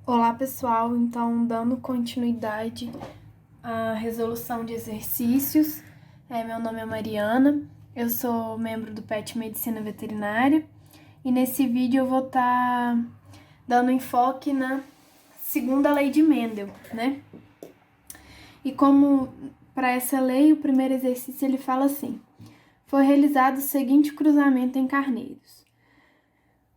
Olá, pessoal. Então, dando continuidade à resolução de exercícios, meu nome é Mariana, eu sou membro do PET Medicina Veterinária e nesse vídeo eu vou estar dando enfoque na segunda lei de Mendel, né? E como para essa lei, o primeiro exercício ele fala assim: foi realizado o seguinte cruzamento em carneiros.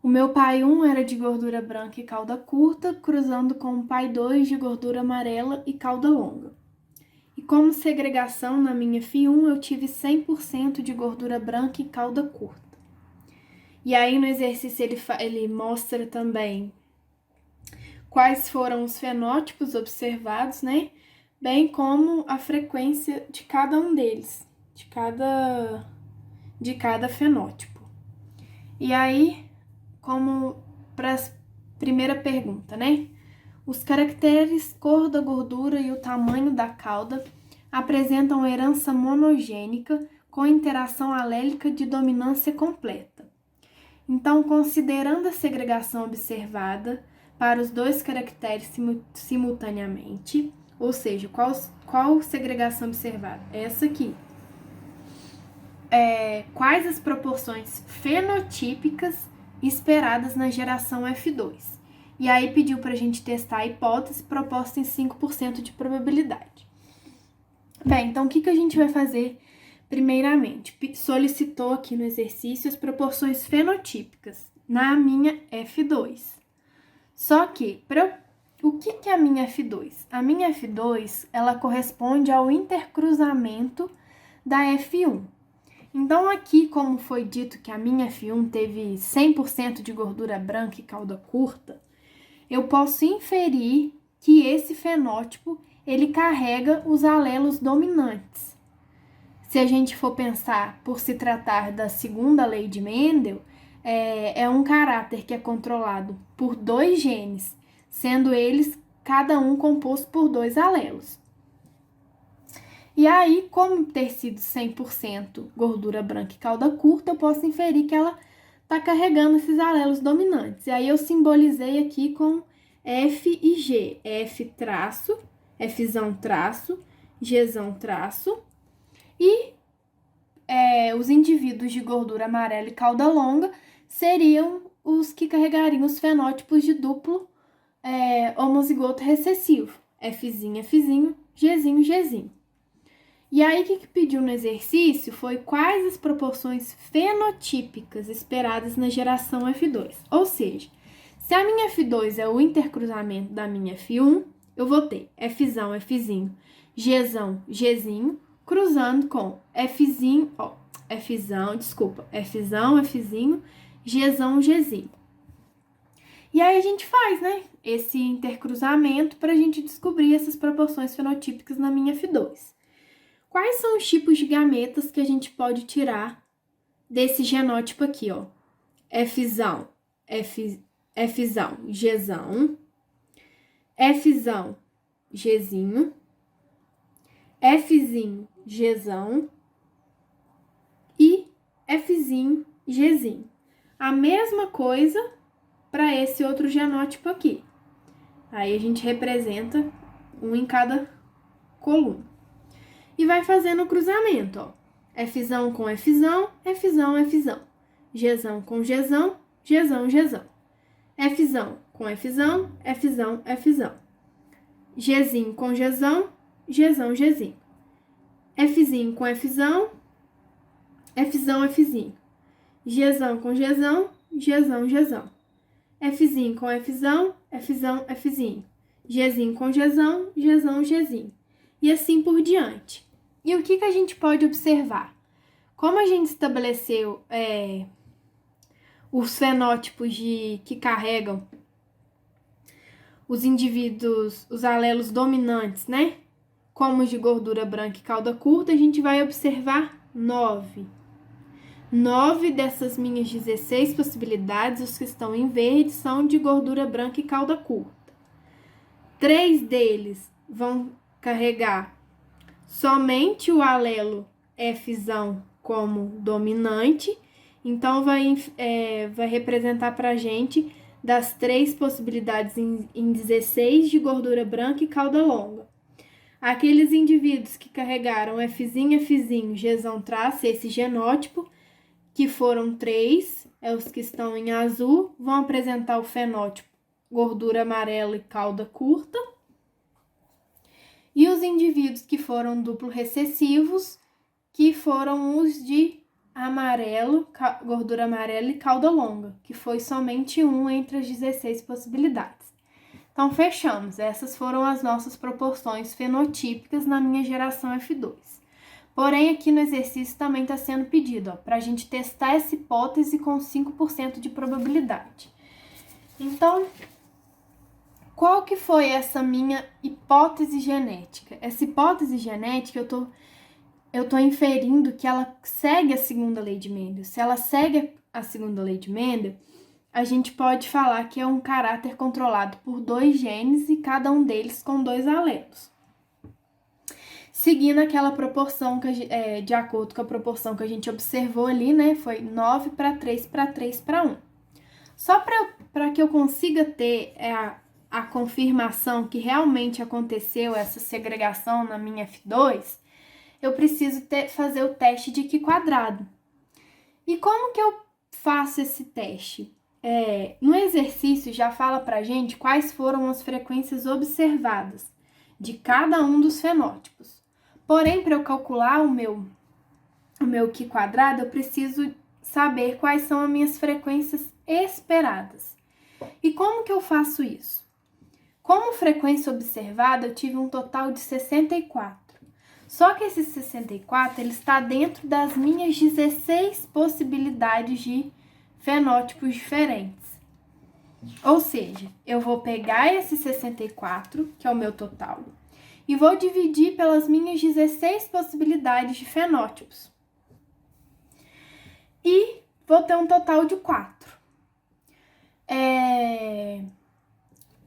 O meu pai 1 era de gordura branca e cauda curta, cruzando com o pai 2 de gordura amarela e cauda longa. E como segregação na minha FI1, eu tive 100% de gordura branca e cauda curta. E aí no exercício ele mostra também quais foram os fenótipos observados, né? Bem como a frequência de cada um deles, de cada fenótipo. E aí, como para a primeira pergunta, né? Os caracteres cor da gordura e o tamanho da cauda apresentam herança monogênica com interação alélica de dominância completa. Então, considerando a segregação observada para os dois caracteres simultaneamente, ou seja, qual segregação observada? Essa aqui. Quais as proporções fenotípicas esperadas na geração F2? E aí pediu para a gente testar a hipótese proposta em 5% de probabilidade. Bem, então o que a gente vai fazer primeiramente? Solicitou aqui no exercício as proporções fenotípicas na minha F2. Só que, o que é a minha F2? A minha F2, ela corresponde ao intercruzamento da F1. Então aqui, como foi dito que a minha F1 teve 100% de gordura branca e cauda curta, eu posso inferir que esse fenótipo, ele carrega os alelos dominantes. Se a gente for pensar por se tratar da segunda lei de Mendel, é um caráter que é controlado por 2 genes, sendo eles cada um composto por 2 alelos. E aí, como ter sido 100% gordura branca e cauda curta, eu posso inferir que ela está carregando esses alelos dominantes. E aí eu simbolizei aqui com F e G. F traço, Fzão traço, Gzão traço. E os indivíduos de gordura amarela e cauda longa seriam os que carregariam os fenótipos de duplo homozigoto recessivo. Fzinho, Fzinho, Gzinho, Gzinho. E aí, o que pediu no exercício foi quais as proporções fenotípicas esperadas na geração F2. Ou seja, se a minha F2 é o intercruzamento da minha F1, eu vou ter Fzão, Fzinho, Gzão, Gzinho, cruzando com Fzão, Fzinho, Gzão, Gzinho. E aí a gente faz, né, esse intercruzamento para a gente descobrir essas proporções fenotípicas na minha F2. Quais são os tipos de gametas que a gente pode tirar desse genótipo aqui, ó? Fzão, Gzão, Fzão, Gzinho, Fzinho, Gzão e Fzinho, Gzinho. A mesma coisa para esse outro genótipo aqui. Aí a gente representa um em cada coluna. E vai fazendo o cruzamento, ó. Fzão com Fzão, Fzão, Fzão. Gzão com Gzão, Gzão, Gzão. Fzão com Fzão, Fzão, Fzão. Gzinho com Gzão, Gzão, Gzinho. Fzinho com Fzão, Fzão, Fzinho. Gzão com Gzão, Gzão, Gzão. Fzinho com Fzão, Fzão, Fzinho. Gzinho com Gzão, Gzão, Gzinho. E assim por diante. E o que a gente pode observar? Como a gente estabeleceu os fenótipos que carregam os indivíduos, os alelos dominantes, né? Como os de gordura branca e cauda curta, a gente vai observar 9. 9 dessas minhas 16 possibilidades, os que estão em verde, são de gordura branca e cauda curta. 3 deles vão carregar somente o alelo Fzão como dominante, então vai representar pra gente das 3 possibilidades em 16 de gordura branca e cauda longa. Aqueles indivíduos que carregaram Fzinho, Gzão traço, esse genótipo, que foram 3, os que estão em azul, vão apresentar o fenótipo gordura amarela e cauda curta. E os indivíduos que foram duplo recessivos, que foram os de gordura amarela e cauda longa, que foi somente um entre as 16 possibilidades. Então, fechamos. Essas foram as nossas proporções fenotípicas na minha geração F2. Porém, aqui no exercício também está sendo pedido para a gente testar essa hipótese com 5% de probabilidade. Então, qual que foi essa minha hipótese genética? Essa hipótese genética, eu tô inferindo que ela segue a segunda lei de Mendel. Se ela segue a segunda lei de Mendel, a gente pode falar que é um caráter controlado por 2 genes e cada um deles com 2 alelos. Seguindo aquela proporção, de acordo com a proporção que a gente observou ali, né? Foi 9 para 3 para 3 para 1. Só para que eu consiga ter a confirmação que realmente aconteceu essa segregação na minha F2, eu preciso fazer o teste de Qi quadrado. E como que eu faço esse teste? No exercício já fala pra gente quais foram as frequências observadas de cada um dos fenótipos. Porém, para eu calcular o meu Qi quadrado, eu preciso saber quais são as minhas frequências esperadas. E como que eu faço isso? Como frequência observada, eu tive um total de 64. Só que esse 64, ele está dentro das minhas 16 possibilidades de fenótipos diferentes. Ou seja, eu vou pegar esse 64, que é o meu total, e vou dividir pelas minhas 16 possibilidades de fenótipos. E vou ter um total de 4.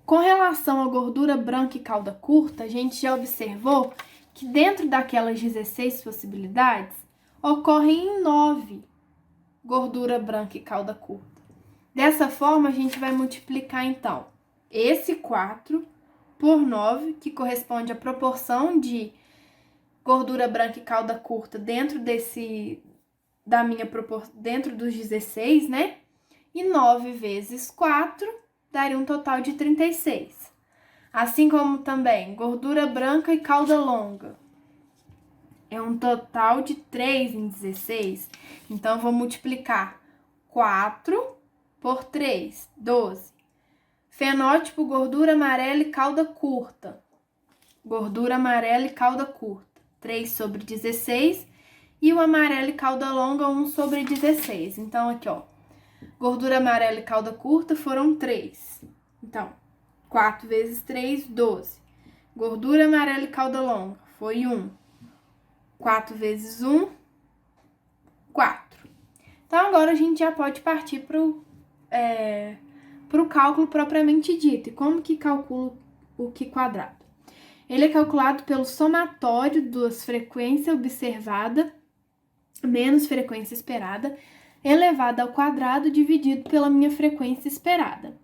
Com relação à gordura branca e cauda curta, a gente já observou que dentro daquelas 16 possibilidades, ocorrem 9 gordura branca e cauda curta. Dessa forma, a gente vai multiplicar, então, esse 4 por 9, que corresponde à proporção de gordura branca e cauda curta dentro dentro dos 16, né? E 9 vezes 4 daria um total de 36. Assim como também gordura branca e cauda longa. É um total de 3 em 16. Então, vou multiplicar 4 por 3, 12. Fenótipo gordura amarela e cauda curta. Gordura amarela e cauda curta. 3 sobre 16. E o amarelo e cauda longa, 1 sobre 16. Então, aqui, ó. Gordura amarela e cauda curta foram 3. Então, 4 vezes 3, 12. Gordura amarela e cauda longa foi 1. 4 vezes 1, 4. Então, agora a gente já pode partir para o cálculo propriamente dito. E como que calcula o Qi quadrado? Ele é calculado pelo somatório das frequência observada menos frequência esperada, elevada ao quadrado dividido pela minha frequência esperada.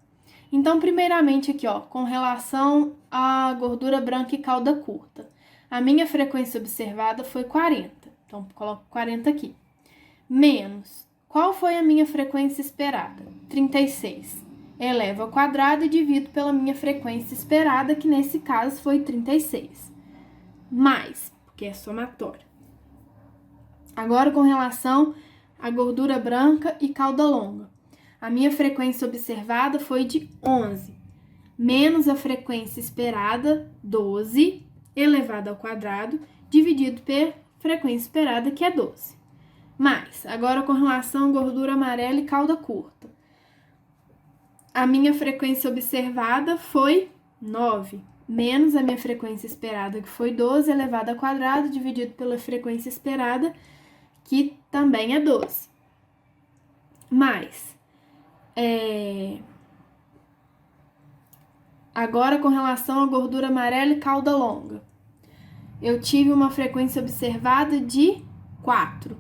Então, primeiramente aqui, ó, com relação à gordura branca e cauda curta, a minha frequência observada foi 40. Então, coloco 40 aqui. Menos, qual foi a minha frequência esperada? 36. Elevo ao quadrado e divido pela minha frequência esperada, que nesse caso foi 36. Mais, porque é somatório. Agora, com relação à gordura branca e cauda longa. A minha frequência observada foi de 11, menos a frequência esperada, 12, elevado ao quadrado, dividido pela frequência esperada, que é 12. Mais, agora com relação à gordura amarela e cauda curta. A minha frequência observada foi 9, menos a minha frequência esperada, que foi 12, elevado ao quadrado, dividido pela frequência esperada, que também é 12. Mais, agora com relação à gordura amarela e cauda longa, eu tive uma frequência observada de 4,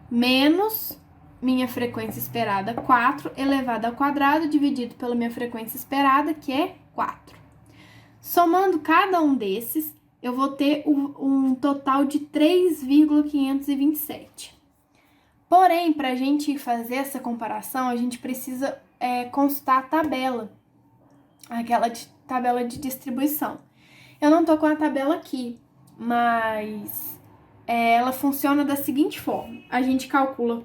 menos minha frequência esperada 4 elevado ao quadrado dividido pela minha frequência esperada, que é 4. Somando cada um desses, eu vou ter um total de 3,527. Porém, para a gente fazer essa comparação, a gente precisa consultar a tabela, aquela tabela de distribuição. Eu não estou com a tabela aqui, mas ela funciona da seguinte forma. A gente calcula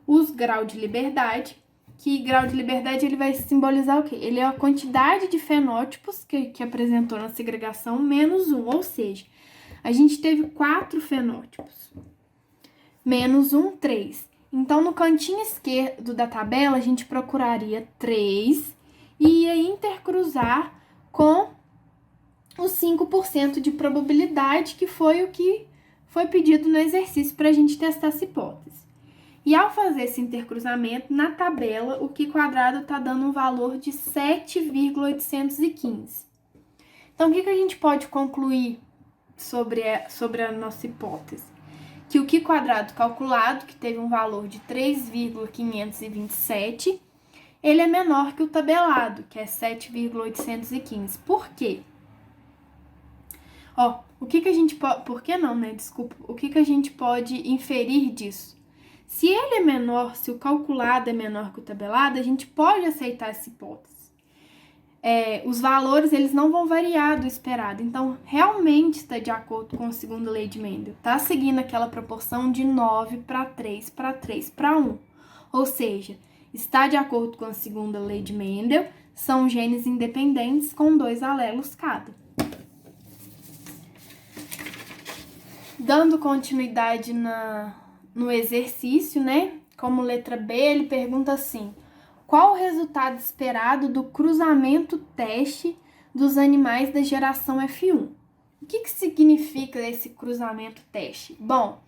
os graus de liberdade, que grau de liberdade ele vai simbolizar o quê? Ele é a quantidade de fenótipos que apresentou na segregação menos 1, ou seja, a gente teve 4 fenótipos. Menos 1, 3. Então, no cantinho esquerdo da tabela, a gente procuraria 3 e ia intercruzar com os 5% de probabilidade, que foi o que foi pedido no exercício para a gente testar essa hipótese. E ao fazer esse intercruzamento, na tabela, o Q quadrado está dando um valor de 7,815. Então, o que a gente pode concluir sobre a nossa hipótese? Que o Q quadrado calculado, que teve um valor de 3,527, ele é menor que o tabelado, que é 7,815. Por quê? O que a gente pode... Por que não, né? Desculpa. O que a gente pode inferir disso? Se ele é menor, se o calculado é menor que o tabelado, a gente pode aceitar essa hipótese. Os valores, eles não vão variar do esperado. Então, realmente está de acordo com a segunda lei de Mendel. Está seguindo aquela proporção de 9 para 3 para 3 para 1. Ou seja, está de acordo com a segunda lei de Mendel, são genes independentes com 2 alelos cada. Dando continuidade no exercício, né? Como letra B, ele pergunta assim: qual o resultado esperado do cruzamento teste dos animais da geração F1? O que significa esse cruzamento teste? Bom,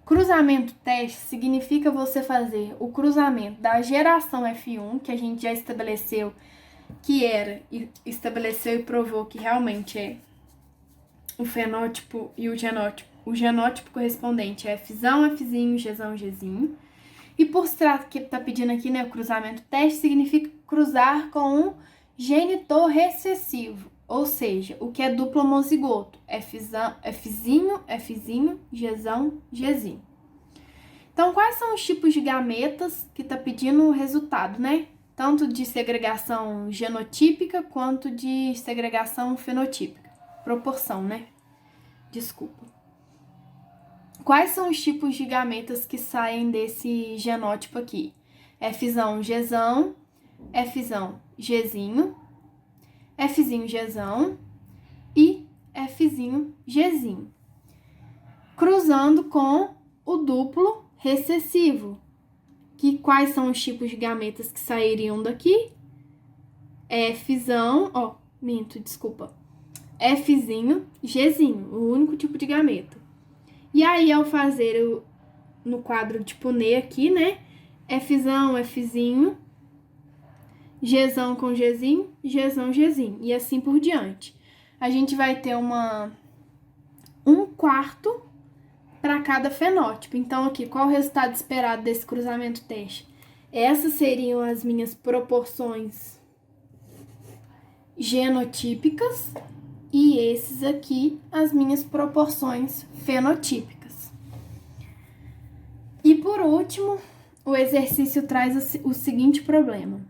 cruzamento teste significa você fazer o cruzamento da geração F1, que a gente já estabeleceu estabeleceu e provou que realmente é o fenótipo e o genótipo. O genótipo correspondente é Fzão, Fzinho, Gzão, Gzinho. E por se tratar que tá pedindo aqui, né, o cruzamento teste significa cruzar com um genitor recessivo, ou seja, o que é duplo homozigoto, Fzinho, Gzão, Gzinho. Então, quais são os tipos de gametas que tá pedindo o resultado, né? Tanto de segregação genotípica quanto de segregação fenotípica. Proporção, né? Desculpa. Quais são os tipos de gametas que saem desse genótipo aqui? Fzão, Gzão, Fzão, Gzinho, Fzinho, Gzão e Fzinho, Gzinho. Cruzando com o duplo recessivo. Quais são os tipos de gametas que sairiam daqui? Fzão, Fzinho, Gzinho, o único tipo de gameta. E aí, ao fazer no quadro tipo N aqui, né? Fzão, Fzinho, Gzão com Gzinho, Gzão, Gzinho. E assim por diante. A gente vai ter um quarto para cada fenótipo. Então, aqui, qual o resultado esperado desse cruzamento teste? Essas seriam as minhas proporções genotípicas. E esses aqui, as minhas proporções fenotípicas. E por último, o exercício traz o seguinte problema.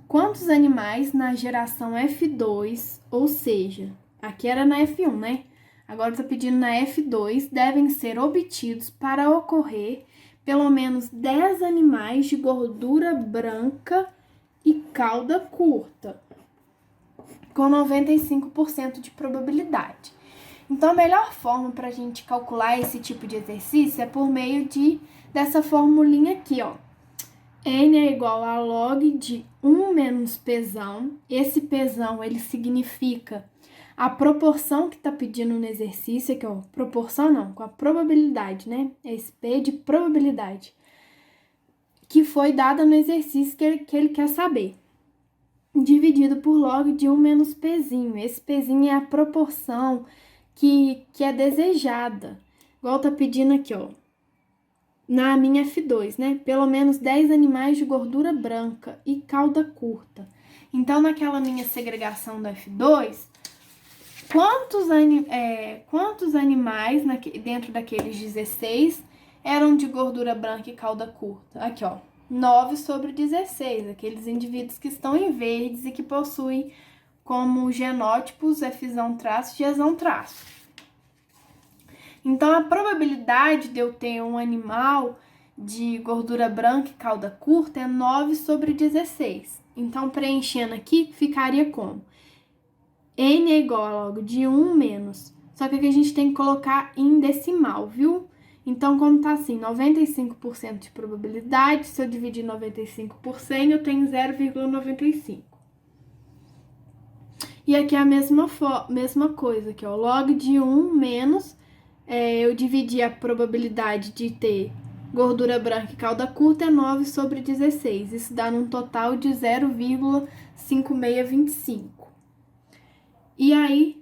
Quantos animais na geração F2, ou seja, aqui era na F1, né? Agora está pedindo na F2, devem ser obtidos para ocorrer pelo menos 10 animais de gordura branca e cauda curta, com 95% de probabilidade. Então, a melhor forma para a gente calcular esse tipo de exercício é por meio dessa formulinha aqui, ó. N é igual a log de 1 menos Pzão. Esse Pzão, ele significa a proporção que está pedindo no exercício, aqui, ó. Proporção não, com a probabilidade, né? Esse P de probabilidade, que foi dada no exercício que ele quer saber. Dividido por log de 1 menos Pzinho. Esse Pzinho é a proporção que é desejada. Igual tá pedindo aqui, ó. na minha F2, né? Pelo menos 10 animais de gordura branca e cauda curta. Então, naquela minha segregação da F2, quantos animais dentro daqueles 16 eram de gordura branca e cauda curta? Aqui, ó, 9 sobre 16, aqueles indivíduos que estão em verdes e que possuem como genótipos Fzão-traço, Gzão-traço. Então, a probabilidade de eu ter um animal de gordura branca e cauda curta é 9 sobre 16. Então, preenchendo aqui, ficaria como? N é igual logo de 1 menos. Só que aqui a gente tem que colocar em decimal, viu? Então, como tá assim, 95% de probabilidade, se eu dividir 95 por 100, eu tenho 0,95. E aqui é a mesma coisa, aqui, ó, log de 1 menos, eu dividi a probabilidade de ter gordura branca e cauda curta é 9 sobre 16. Isso dá um total de 0,5625. E aí,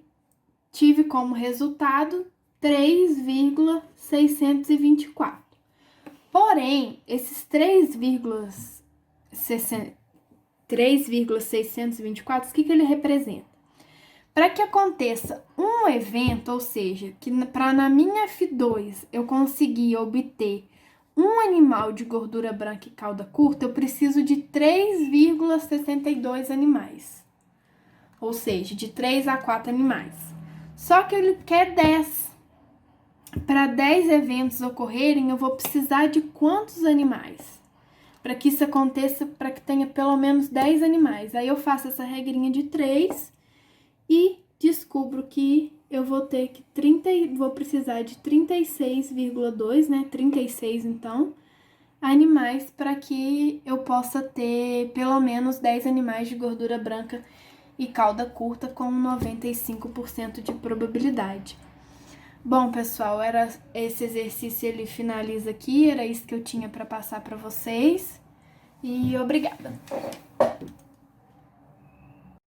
tive como resultado 3,624. Porém, esses 3,624, o que ele representa? Para que aconteça um evento, ou seja, que para na minha F2 eu conseguir obter um animal de gordura branca e cauda curta, eu preciso de 3,62 animais. Ou seja, de 3 a 4 animais. Só que ele quer 10. Para 10 eventos ocorrerem, eu vou precisar de quantos animais? Para que isso aconteça, para que tenha pelo menos 10 animais. Aí eu faço essa regrinha de 3 e descubro que eu vou precisar de 36,2, né? 36 então, animais para que eu possa ter pelo menos 10 animais de gordura branca e cauda curta com 95% de probabilidade. Bom, pessoal, era esse exercício, ele finaliza aqui, era isso que eu tinha para passar para vocês. E obrigada.